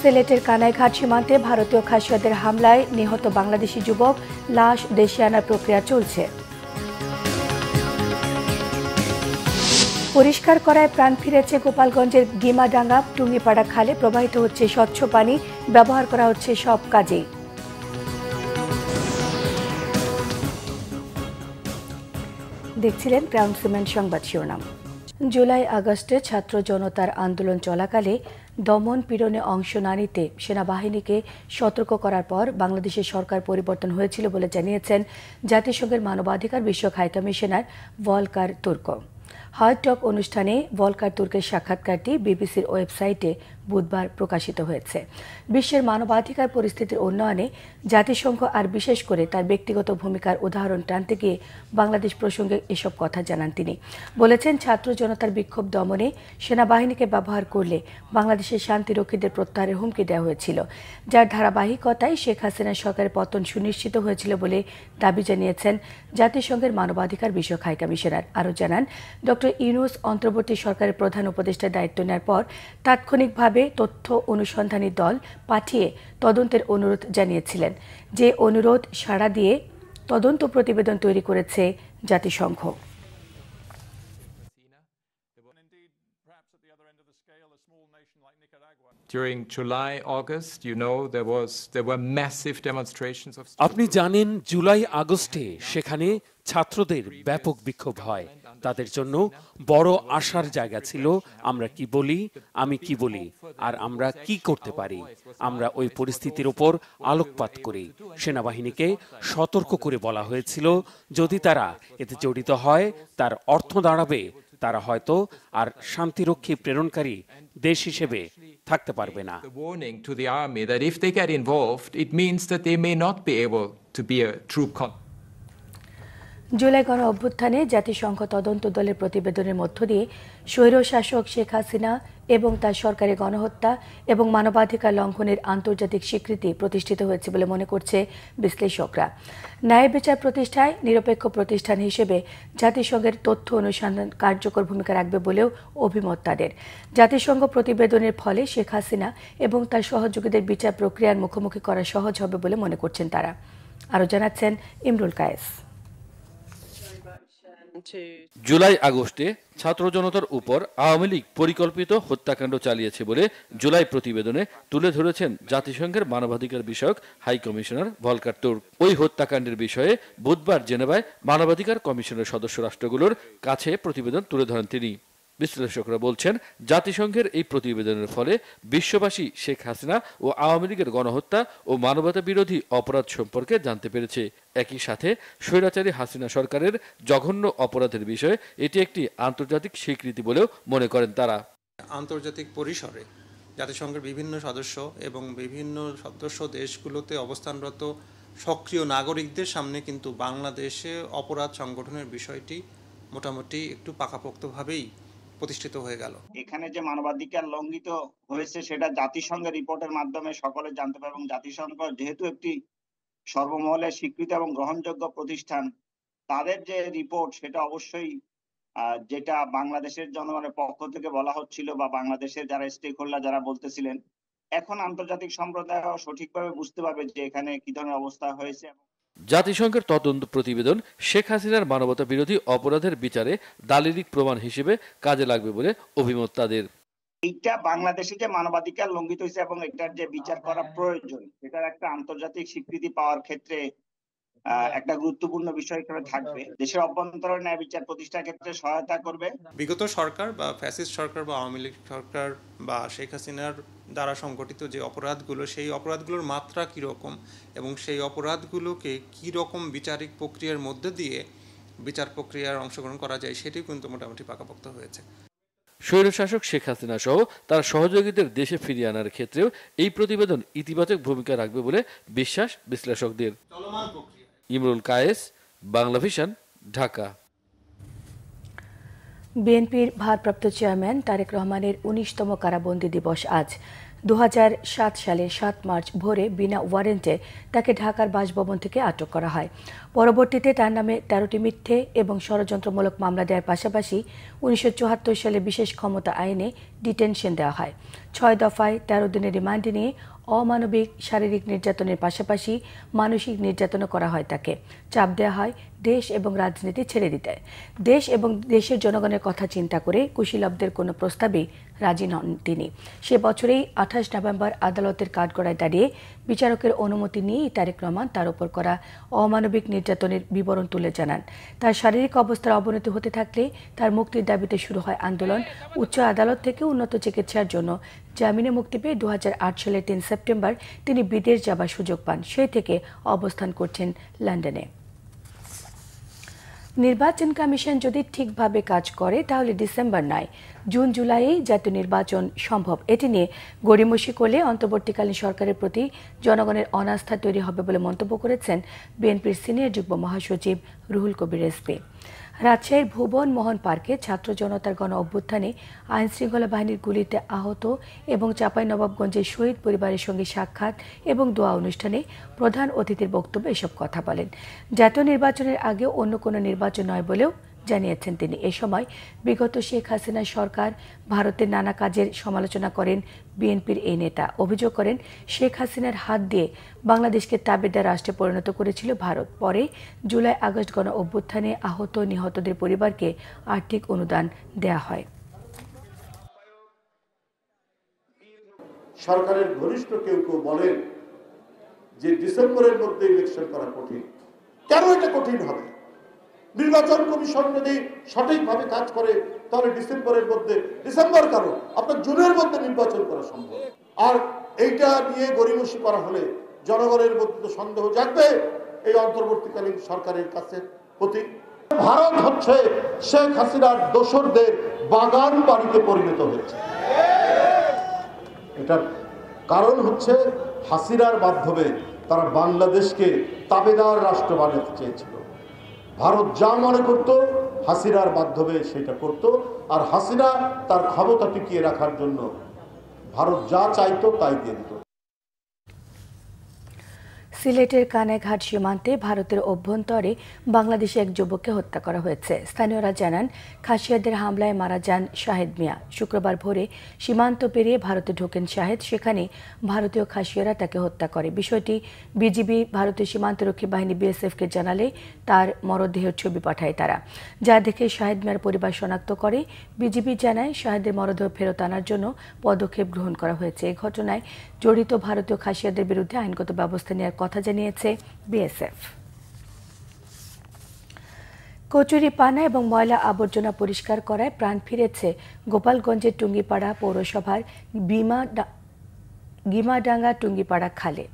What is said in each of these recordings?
সিলেটের কানাইঘাট সীমান্তে ভারতীয় খাসিয়াদের হামলায় নিহত বাংলাদেশি যুবক লাশ দেশে আনার প্রক্রিয়া চলছে। পরিষ্কার করায় প্রাণ ফিরেছে গোপালগঞ্জের গিমাডাঙ্গা টুঙ্গিপাড়া খালে প্রবাহিত হচ্ছে স্বচ্ছ পানি, ব্যবহার করা হচ্ছে সব কাজেই। দেখছিলেন ক্রাউন সিমেন্ট সংবাদ শিরোনাম। জুলাই আগস্টে ছাত্র জনতার আন্দোলন চলাকালে দমন পীড়নে অংশ না নিতে সেনাবাহিনীকে সতর্ক করার পর বাংলাদেশের সরকার পরিবর্তন হয়েছিল বলে জানিয়েছেন জাতিসংঘের মানবাধিকার বিষয়ক হাইকমিশনার ভলকার তুর্ক। হার্ট টক অনুষ্ঠানে ভলকার তুর্কের সাক্ষাৎকারটি বিবিসির ওয়েবসাইটে বুধবার প্রকাশিত হয়েছে। বিশ্বের মানবাধিকার পরিস্থিতির উন্নয়নে জাতিসংঘ আর বিশেষ করে তার ব্যক্তিগত ভূমিকার উদাহরণ টানতে গিয়ে বাংলাদেশ প্রসঙ্গে এসব কথা জানান তিনি। বলেছেন, ছাত্র জনতার বিক্ষোভ দমনে সেনাবাহিনীকে ব্যবহার করলে বাংলাদেশের শান্তিরক্ষীদের প্রত্যাহারের হুমকি দেওয়া হয়েছিল, যার ধারাবাহিকতায় শেখ হাসিনার সরকারের পতন সুনিশ্চিত হয়েছিল বলে দাবি জানিয়েছেন জাতিসংঘের মানবাধিকার বিষয়ক হাইকমিশনার। আরও জানান, ডক্টর ইউনূস অন্তর্বর্তী সরকারের প্রধান উপদেষ্টার দায়িত্ব নেওয়ার পর তাৎক্ষণিকভাবে তথ্য অনুসন্ধানী দল পাঠিয়ে তদন্তের অনুরোধ জানিয়েছিলেন, যে অনুরোধ সাড়া দিয়ে তদন্ত প্রতিবেদন তৈরি করেছে জাতিসংঘ। During July, August, there were massive demonstrations of. আপনি জানেন, জুলাই আগস্টে সেখানে ছাত্রদের ব্যাপক বিক্ষোভ হয়। তাদের জন্য বড় আশার জায়গা ছিল, আমরা কি বলি, আমি কি বলি, আর আমরা কি করতে পারি। আমরা ওই পরিস্থিতির উপর আলোকপাত করি। সেনাবাহিনীকে সতর্ক করে বলা হয়েছিল, যদি তারা এতে জড়িত হয় তার অর্থ দাঁড়াবে তারা হয়তো আর শান্তিরক্ষী প্রেরণকারী দেশ হিসেবে থাকতে পারবে না। The warning to the army that if they get involved, it means that they may not be able to be a troop. July গণ অভ্যুত্থানে জাতিসংঘ তদন্ত দলের প্রতিবেদনের মধ্য দিয়ে স্বৈরশাসক শেখ হাসিনা এবং তার সরকারি গণহত্যা এবং মানবাধিকার লঙ্ঘনের আন্তর্জাতিক স্বীকৃতি প্রতিষ্ঠিত হয়েছে বলে মনে করছে বিশ্লেষকরা। ন্যায় বিচার প্রতিষ্ঠায় নিরপেক্ষ প্রতিষ্ঠান হিসেবে জাতিসংঘের তথ্য অনুসন্ধান কার্যকর ভূমিকা রাখবে বলেও অভিমত তাদের। জাতিসংঘ প্রতিবেদনের ফলে শেখ হাসিনা এবং তার সহযোগীদের বিচার প্রক্রিয়ার মুখোমুখি করা সহজ হবে বলে মনে করছেন তারা। আরও জানাচ্ছেন ইমরুল কায়েস। জুলাই আগস্টে ছাত্র জনতার উপর আওয়ামী লীগ পরিকল্পিত হত্যাকাণ্ড চালিয়েছে বলে জুলাই প্রতিবেদনে তুলে ধরেছেন জাতিসংঘের মানবাধিকার বিষয়ক হাই কমিশনার ভলকার তুর্ক। ওই হত্যাকাণ্ডের বিষয়ে বুধবার জেনেভায় মানবাধিকার কমিশনের সদস্য রাষ্ট্রগুলোর কাছে প্রতিবেদন তুলে ধরেন তিনি। বিশ্লেষকরা বলছেন, জাতিসংঘের এই প্রতিবেদনের ফলে বিশ্ববাসী শেখ হাসিনা ও আওয়ামী লীগের গণহত্যা ও মানবতা বিরোধী অপরাধ সম্পর্কে জানতে পেরেছে। একই সাথে স্বৈরাচারী হাসিনা সরকারের জঘন্য অপরাধের বিষয়ে এটি একটি আন্তর্জাতিক স্বীকৃতি বলেও মনে করেন তারা। আন্তর্জাতিক পরিসরে জাতিসংঘের বিভিন্ন সদস্য এবং বিভিন্ন সদস্য দেশগুলোতে অবস্থানরত সক্রিয় নাগরিকদের সামনে কিন্তু বাংলাদেশে অপরাধ সংগঠনের বিষয়টি মোটামুটি একটু পাকাপোক্তভাবেই প্রতিষ্ঠিত হয়ে গেল। এখানে যে মানবাধিকার লঙ্ঘিত হয়েছে সেটা জাতিসংঘের রিপোর্টের মাধ্যমে সকলে জানতে পারে, এবং জাতিসংঘ যেহেতু একটি সর্বমহলে স্বীকৃত এবং গ্রহণযোগ্য প্রতিষ্ঠান, তাদের যে রিপোর্ট সেটা অবশ্যই যেটা বাংলাদেশের জনগণের পক্ষ থেকে বলা হচ্ছিল বা বাংলাদেশের যারা স্টেক হোল্ডার যারা বলতেছিলেন, এখন আন্তর্জাতিক সম্প্রদায় সঠিকভাবে বুঝতে পারবে যে এখানে কি ধরনের অবস্থা হয়েছে। জাতিসংঘের তদন্ত প্রতিবেদন শেখ হাসিনার মানবতা বিরোধী অপরাধের বিচারে দালিলিক প্রমাণ হিসেবে কাজে লাগবে বলে অভিমত তাদের। এইটা বাংলাদেশে যে মানবাধিকার লঙ্ঘিত হয়েছে এবং এটার যে বিচার করা প্রয়োজন, এটার একটা আন্তর্জাতিক স্বীকৃতি পাওয়ার ক্ষেত্রে একটা গুরুত্বপূর্ণ বিষয় হিসেবে থাকবে। দেশের অভ্যন্তরে ন্যায় বিচার প্রতিষ্ঠার ক্ষেত্রে সহায়তা করবে। বিগত সরকার বা ফ্যাসিস্ট সরকার বা আওয়ামী লীগ সরকার বা শেখ হাসিনার দ্বারা সংগঠিত যে অপরাধগুলো, সেই অপরাধগুলোর মাত্রা কীরকম এবং সেই অপরাধগুলোকে কীরকম বিচারিক প্রক্রিয়ার মধ্যে দিয়ে বিচার প্রক্রিয়ার অংশগ্রহণ করা যায় সেটিও কিন্তু মোটামুটি পাকাপোক্ত হয়েছে। স্বৈরশাসক শেখ হাসিনা সহ তার সহযোগীদের দেশে ফিরিয়ে আনার ক্ষেত্রেও এই প্রতিবেদন ইতিবাচক ভূমিকা রাখবে বলে বিশ্বাস বিশ্লেষকদের। ইমরুল কায়েস, বাংলা ভিশন, ঢাকা। বিএনপির ভারপ্রাপ্ত চেয়ারম্যান তারেক রহমানের ১৯তম কারাবন্দী দিবস আজ। ২০০৭ সালের ৭ মার্চ ভোরে বিনা ওয়ারেন্টে তাকে ঢাকার বাসভবন থেকে আটক করা হয়। পরবর্তীতে তার নামে 13টি মিথ্যে এবং ষড়যন্ত্রমূলক মামলা দেওয়ার পাশাপাশি 1974 সালে বিশেষ ক্ষমতা আইনে ডিটেনশন দেওয়া হয়। 6 দফায় 13 দিনের রিমান্ডে নিয়ে অমানবিক শারীরিক নির্যাতনের পাশাপাশি মানসিক নির্যাতনও করা হয়। তাকে চাপ দেওয়া হয় দেশ এবং রাজনীতি ছেড়ে দিতে। দেশ এবং দেশের জনগণের কথা চিন্তা করে কুশীলবদের কোনো প্রস্তাবেই রাজি নন তিনি। সে বছরেই 28 নভেম্বর আদালতের কাঠগড়ায় দাঁড়িয়ে বিচারকের অনুমতি নিয়েই তারেক রহমান তার উপর করা অমানবিক নির্যাতনের বিবরণ তুলে জানান। তার শারীরিক অবস্থার অবনতি হতে থাকলে তার মুক্তির দাবিতে শুরু হয় আন্দোলন। উচ্চ আদালত থেকে উন্নত চিকিৎসার জন্য জামিনে মুক্তি পেয়ে 2008 সালের 3 সেপ্টেম্বর তিনি বিদেশ যাবার সুযোগ পান। সেই থেকে অবস্থান করছেন লন্ডনে। নির্বাচন কমিশন যদি ঠিকভাবে কাজ করে তাহলে ডিসেম্বর নয়, জুন জুলাইয়েই জাতীয় নির্বাচন সম্ভব। এটি নিয়ে গড়িমসি করলে অন্তর্বর্তীকালীন সরকারের প্রতি জনগণের অনাস্থা তৈরি হবে বলে মন্তব্য করেছেন বিএনপির সিনিয়র যুগ্ম মহাসচিব রুহুল কবির রিজভী। রাজশাহীর ভুবন মোহন পার্কে ছাত্র জনতার গণ অভ্যুত্থানে আইনশৃঙ্খলা বাহিনীর গুলিতে আহত এবং চাঁপাইনবাবগঞ্জের শহীদ পরিবারের সঙ্গে সাক্ষাৎ এবং দোয়া অনুষ্ঠানে প্রধান অতিথির বক্তব্যে এসব কথা বলেন। জাতীয় নির্বাচনের আগে অন্য কোনো নির্বাচন নয় বলেও জানিয়েছেন তিনি। এ সময় বিগত শেখ হাসিনা সরকার ভারতের নানা কাজের সমালোচনা করেন বিএনপির এই নেতা। অভিযোগ করেন শেখ হাসিনার হাত দিয়ে বাংলাদেশকে তাবেদার রাষ্ট্রে পরিণত করেছিল ভারত। পরে জুলাই আগস্ট গণ অভ্যুত্থানে আহত নিহতদের পরিবারকে আর্থিক অনুদান দেয়া হয়। সরকারের ঘনিষ্ঠ কেউ কেউ বলেন যে ডিসেম্বরের মধ্যে ইলেকশন করা কঠিন। কেন এটা কঠিন হবে? নির্বাচন কমিশন যদি সঠিকভাবে কাজ করে তাহলে ডিসেম্বরের মধ্যে, ডিসেম্বর কেন, আপনার জুনের মধ্যে নির্বাচন করা সম্ভব। আর এইটা নিয়ে গড়িমসি করা হলে জনগণের মধ্যে তো সন্দেহ জাগবে এই অন্তর্বর্তীকালীন সরকারের কাছে প্রতি। ভারত হচ্ছে শেখ হাসিনার দোসরদের বাগান বাড়িতে পরিণত হয়েছে। এটার কারণ হচ্ছে হাসিনার মাধ্যমে তারা বাংলাদেশকে তাবেদার রাষ্ট্র বানাতে চেয়েছিল। ভারত যা মনে করত হাসিনার মাধ্যমে সেটা করত, আর হাসিনা তার ক্ষমতা টিকিয়ে রাখার জন্য ভারত যা চাইতো তাই দিয়ে দিত। সিলেটের কানাইঘাট সীমান্তে ভারতের অভ্যন্তরে বাংলাদেশি এক যুবককে হত্যা করা হয়েছে। স্থানীয়রা জানান খাসিয়াদের হামলায় মারা যান শাহেদ মিয়া। শুক্রবার ভোরে সীমান্ত পেরিয়ে ভারতে ঢোকেন শাহেদ, সেখানে ভারতীয় খাসিয়ারা তাকে হত্যা করে। বিষয়টি বিজিবি ভারতীয় সীমান্তরক্ষী বাহিনী বিএসএফকে জানালে তার মরদেহের ছবি পাঠায় তারা, যা দেখে শাহেদ মিয়ার পরিবার শনাক্ত করে। বিজিবি জানায় শাহেদের মরদেহ ফেরত আনার জন্য পদক্ষেপ গ্রহণ করা হয়েছে। এই ঘটনায় জড়িত ভারতীয় খাসিয়াদের বিরুদ্ধে আইনগত ব্যবস্থা নেওয়ার কথা জানিয়েছে বিএসএফ। কচুরিপানা এবং ময়লা আবর্জনা পরিষ্কার করায় প্রাণ ফিরেছে গোপালগঞ্জের টুঙ্গিপাড়া পৌরসভার গিমাডাঙ্গা টুঙ্গিপাড়া খালে।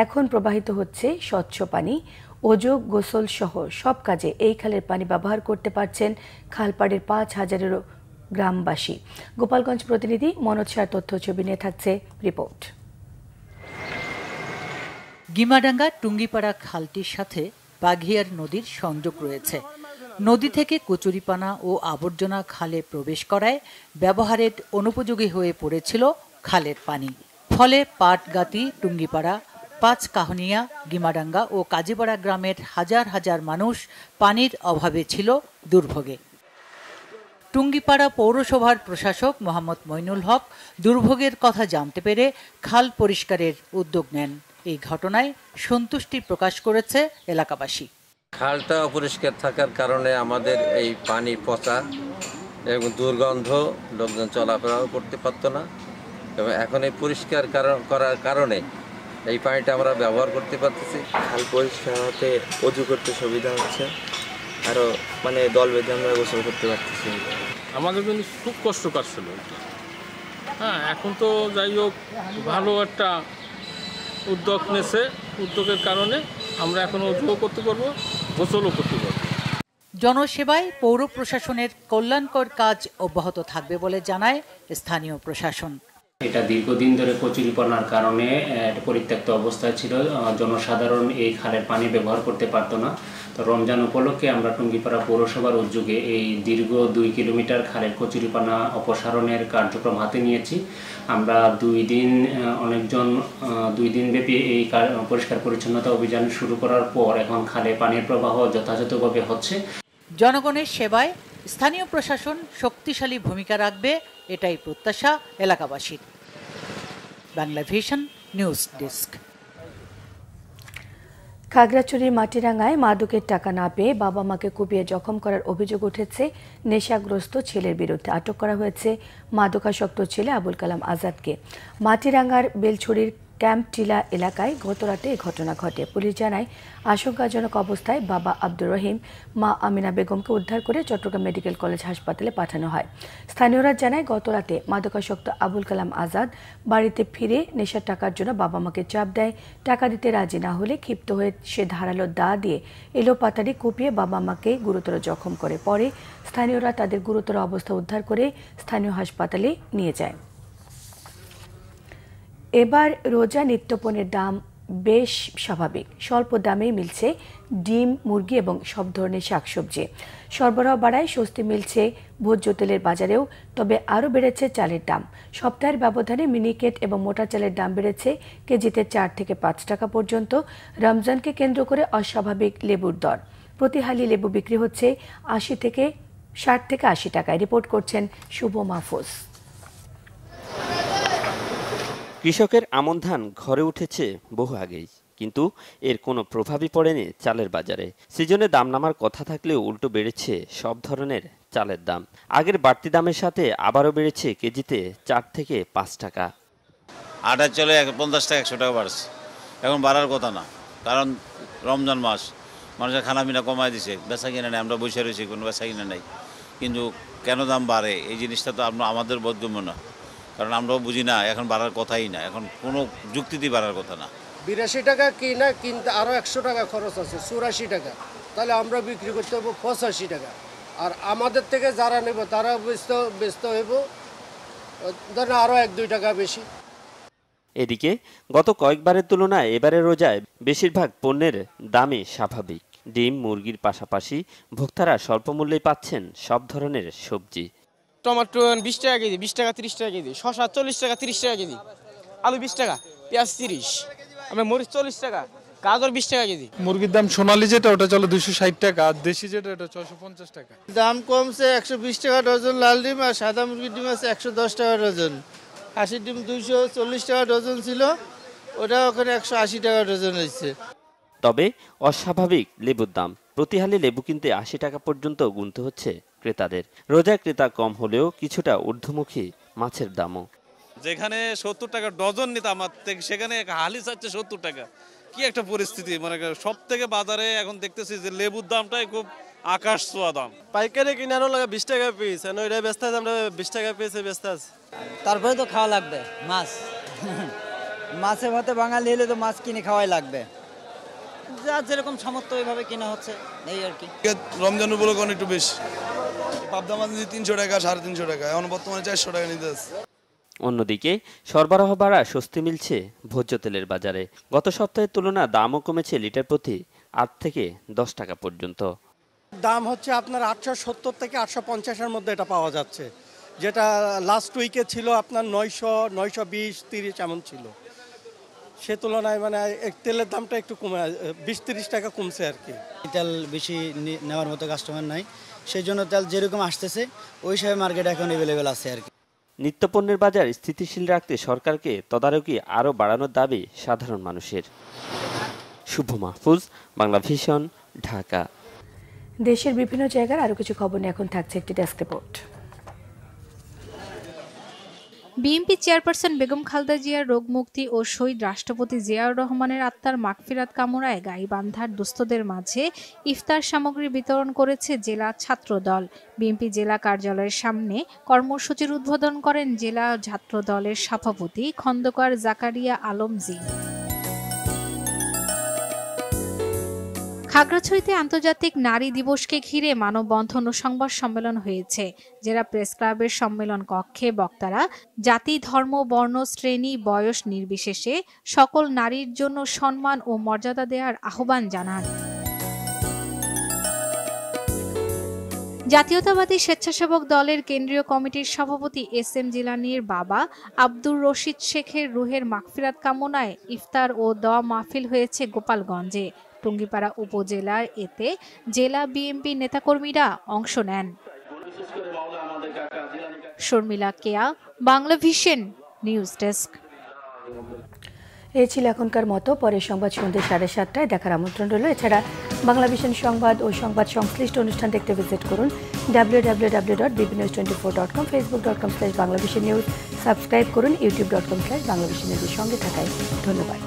এখন প্রবাহিত হচ্ছে স্বচ্ছ পানি। ওজো, গোসল সহ সব কাজে এই খালের পানি ব্যবহার করতে পারছেন খালপাড়ের 5,000-এরও গ্রামবাসী। গোপালগঞ্জ প্রতিনিধি মনোজ শাহর তথ্য ছবি নিয়ে থাকছে রিপোর্ট। গিমাডাঙ্গা টুঙ্গিপাড়া খালটির সাথে বাঘিয়ার নদীর সংযোগ রয়েছে। নদী থেকে কচুরিপানা ও আবর্জনা খালে প্রবেশ করায় ব্যবহারের অনুপযোগী হয়ে পড়েছিল খালের পানি। ফলে পাটগাতি, টুঙ্গিপাড়া, পাঁচকাহনিয়া, গিমাডাঙ্গা ও কাজীপাড়া গ্রামের হাজার হাজার মানুষ পানির অভাবে ছিল দুর্ভোগে। টুঙ্গিপাড়া পৌরসভার প্রশাসক মোহাম্মদ মইনুল হক দুর্ভোগের কথা জানতে পেরে খাল পরিষ্কারের উদ্যোগ নেন। এই ঘটনায় সন্তুষ্টি প্রকাশ করেছে এলাকাবাসী। খালটা অপরিষ্কার থাকার কারণে আমাদের এই পানি পচা এবং দুর্গন্ধ, লোকজন চলাফেরাও করতে পারতো না, এবং এখন এই পরিষ্কার করার কারণে এই পানিটা আমরা ব্যবহার করতে পারতেছি। খাল পরিষ্কার হতে অজু করতে সুবিধা হচ্ছে, আরও দল বেঁধে আমরা গোসল করতে পারতেছি। আমাদের জন্য খুব কষ্টকর ছিল। হ্যাঁ, এখন তো যাই হোক ভালো একটা উদ্যোগ নেছে। উদ্যোগের কারণে আমরা এখন অজুও করতে পারবো, গোসলও করতে পারবো। জনসেবায় পৌর প্রশাসনের কল্যাণকর কাজ অব্যাহত থাকবে বলে জানায় স্থানীয় প্রশাসন। এটা দীর্ঘদিন ধরে কচুরিপনার কারণে পরিত্যক্ত অবস্থায় ছিল, জনসাধারণ এই খালের পানি ব্যবহার করতে পারতো না। তো রমজান উপলক্ষে আমরা টুঙ্গিপাড়া পৌরসভার উদ্যোগে এই দীর্ঘ 2 কিলোমিটার খালের কচুরিপানা অপসারণের কার্যক্রম হাতে নিয়েছি। আমরা 2 দিন ব্যাপী এই পরিষ্কার পরিচ্ছন্নতা অভিযান শুরু করার পর এখন খালে পানির প্রবাহ যথাযথভাবে হচ্ছে। জনগণের সেবায় স্থানীয় প্রশাসন শক্তিশালী ভূমিকা রাখবে, এটাই প্রত্যাশা এলাকাবাসীর। Bangla vision news desk. খাগড়াছড়ির মাটিরাঙ্গায় মাদকের টাকা না পেয়ে বাবা মাকে কুপিয়ে জখম করার অভিযোগ উঠেছে নেশাগ্রস্ত ছেলের বিরুদ্ধে। আটক করা হয়েছে মাদকাসক্ত ছেলে আবুল কালাম আজাদকে। মাটিরাঙ্গার বেলছড়ির ক্যাম্প টিলা এলাকায় গতরাতে এই ঘটনা ঘটে। পুলিশ জানায় আশঙ্কাজনক অবস্থায় বাবা আব্দুর রহিম, মা আমিনা বেগমকে উদ্ধার করে চট্টগ্রাম মেডিকেল কলেজ হাসপাতালে পাঠানো হয়। স্থানীয়রা জানায় গতরাতে মাদকাসক্ত আবুল কালাম আজাদ বাড়িতে ফিরে নেশার টাকার জন্য বাবা মাকে চাপ দেয়। টাকা দিতে রাজি না হলে ক্ষিপ্ত হয়ে সে ধারালো দা দিয়ে এলোপাতাড়ি কুপিয়ে বাবা মাকে গুরুতর জখম করে। পরে স্থানীয়রা তাদের গুরুতর অবস্থা উদ্ধার করে স্থানীয় হাসপাতালে নিয়ে যায়। এবার রোজা নিত্যপণ্যের দাম বেশ স্বাভাবিক। স্বল্প দামেই মিলছে ডিম, মুরগি এবং সব ধরনের শাকসবজি। সরবরাহ বাড়ায় স্বস্তি মিলছে ভোজ্য তেলের বাজারেও। তবে আরও বেড়েছে চালের দাম। সপ্তাহের ব্যবধানে মিনিকেট এবং মোটা চালের দাম বেড়েছে কেজিতে 4 থেকে 5 টাকা পর্যন্ত। রমজানকে কেন্দ্র করে অস্বাভাবিক লেবুর দর। প্রতি হালি লেবু বিক্রি হচ্ছে 60 থেকে 80 টাকায়। রিপোর্ট করছেন শুভ মাহফুজ। কৃষকের আমন ধান ঘরে উঠেছে বহু আগেই, কিন্তু এর কোনো প্রভাবই পড়েনি চালের বাজারে। সিজনে দাম নামার কথা থাকলেও উল্টো বেড়েছে সব ধরনের চালের দাম। আগের বাড়তি দামের সাথে আবারও বেড়েছে কেজিতে 4 থেকে 5 টাকা। আটার চলে 50 টাকা 100 টাকা বাড়ছে, এখন বাড়ার কথা না, কারণ রমজান মাস, মানুষের খানাপিনা কমায় দিছে, বেচা কিনা নেই, আমরা বসে রয়েছি, কোনো বেচা কিনা নেই। কিন্তু কেন দাম বাড়ে এই জিনিসটা তো আমাদের বোধগম্য না, কারণ আমরাও বুঝি না, এখন বাড়ার কথাই না, এখন কোনো যুক্তিতেই বাড়ার কথা না। 82 টাকা কিনা কিনতে আরও 100 টাকা খরচ আছে, 84 টাকা, তাহলে আমরা বিক্রি করতে হবো 85 টাকা। আর আমাদের থেকে যারা নেব তারা ব্যস্ত হইব ধরেন আরও 1-2 টাকা বেশি। এদিকে গত কয়েকবারের তুলনায় এবারে রোজায় বেশিরভাগ পণ্যের দামই স্বাভাবিক। ডিম, মুরগির পাশাপাশি ভোক্তারা স্বল্প মূল্যে পাচ্ছেন সব ধরনের সবজি। টমেটো 20 টাকা কেজি, 20 টাকা 30 টাকা কেজি, শসা 40 টাকা 30 টাকা কেজি, আলু 20 টাকা, পেঁয়াজ 30, আমরা মরিচ 40 টাকা, গাজর 20 টাকা কেজি। মুরগির দাম সোনালী যেটা ওটা চলে 260 টাকা, আর দেশি যেটা এটা 650 টাকা। দাম কমছে 120 টাকা ডজন লাল ডিম, আর সাদা মুরগির ডিম আছে 110 টাকা ডজন। হাঁসির ডিম 240 টাকা ডজন ছিল, ওটা ওখানে 180 টাকা ডজন হয়েছে। তবে অস্বাভাবিক লেবুর দাম। প্রতি হালি লেবু কিনতে 80 টাকা পর্যন্ত গুনতে হচ্ছে ক্রেতাদের। রোজায় ক্রেতা কম হলেও কিছুটা ঊর্ধ্বমুখী মাছের দামও। যেখানে 70 টাকা ডজন নিতাম আমার থেকে, সেখানে হালি চাচ্ছে 70 টাকা। কি একটা পরিস্থিতি, মানে সব থেকে বাজারে এখন দেখতেছি যে লেবুর দামটাই খুব আকাশ ছোঁয়া দাম। পাইকারি কিনারও লাগে 20 টাকা পিস, ওইটা ব্যস্ত আছে, আমরা 20 টাকা পিসে ব্যস্ত আছি। তারপরে তো খাওয়া লাগবে মাছ, মাছের ভাতে বাঙালি হলে তো মাছ কিনে খাওয়াই লাগবে, যার যেরকম সামর্থ্য ওইভাবে কেনা হচ্ছে, এই আর কি। রমজান উপলক্ষে অনেক একটু বেশি, পাবদা মাছ 300 টাকা 350 টাকা, এখন বর্তমানে 400 টাকা নিতে আছে। অন্যদিকে সরবরাহ বাড়া স্বস্তি মিলছে ভোজ্য তেলের বাজারে। গত সপ্তাহের তুলনায় দামও কমেছে লিটার প্রতি 8 থেকে 10 টাকা পর্যন্ত। দাম হচ্ছে আপনার 870 থেকে 850-এর মধ্যে এটা পাওয়া যাচ্ছে, যেটা লাস্ট উইকে ছিল আপনার 900, 920, 30 এমন ছিল। সে তুলনায় মানে তেলের দামটা একটু কমে 20-30 টাকা কমছে আর কি। তেল বেশি নেওয়ার মতো কাস্টমার নাই, সেই জন্য তেল যেরকম আসতেছে ওই হিসাবে মার্কেট এখন অ্যাভেলেবেল আছে আর কি। নিত্যপণ্যের বাজার স্থিতিশীল রাখতে সরকারকে তদারকি আরও বাড়ানোর দাবি সাধারণ মানুষের। শুভ মাহফুজ, বাংলা ভিশন, ঢাকা। দেশের বিভিন্ন জায়গার আরও কিছু খবর নিয়ে এখন থাকছে একটি desk report. BNP chairperson Begum Khaleda জিয়ার রোগমুক্তি ও শহীদ রাষ্ট্রপতি জিয়াউর রহমানের আত্মার মাগফিরাত কামনায় গাইবান্ধার দুস্থদের মাঝে ইফতার সামগ্রী বিতরণ করেছে জেলা ছাত্রদল। বিএনপি জেলা কার্যালয়ের সামনে কর্মসূচির উদ্বোধন করেন জেলা ছাত্রদলের সভাপতি খন্দকার জাকারিয়া আলম জি। খাগড়াছড়িতে আন্তর্জাতিক নারী দিবসকে ঘিরে মানববন্ধন ও সংবাদ সম্মেলন হয়েছে। জেলা প্রেস ক্লাবের সম্মেলন কক্ষে বক্তারা জাতি, ধর্ম, বর্ণ, শ্রেণী, বয়স নির্বিশেষে সকল নারীর জন্য সম্মান ও মর্যাদা দেওয়ার আহ্বান জানান। জাতীয়তাবাদী স্বেচ্ছাসেবক দলের কেন্দ্রীয় কমিটির সভাপতি এস.এম. জিলানীর বাবা আব্দুর রশিদ শেখের রুহের মাগফিরাত কামনায় ইফতার ও দোয়া মাহফিল হয়েছে গোপালগঞ্জে। টুঙ্গিপাড়া উপজেলার এতে জেলা বিএনপি নেতাকর্মীরা অংশ নেন। শর্মিলা কেয়া, বাংলা ভিশন নিউজ ডেস্ক। এই ছিল এখনকার মতো। পরের সংবাদ সন্ধ্যে 7:30টায় দেখার আমন্ত্রণ রইল। এছাড়া বাংলা ভিশন সংবাদ ও সংবাদ সংশ্লিষ্ট অনুষ্ঠান দেখতে ভিজিট করুন www.bbnews24.com, facebook.com/banglavisionnews, সাবস্ক্রাইব করুন youtube.com/banglavisionnews। সঙ্গে থাকায় ধন্যবাদ।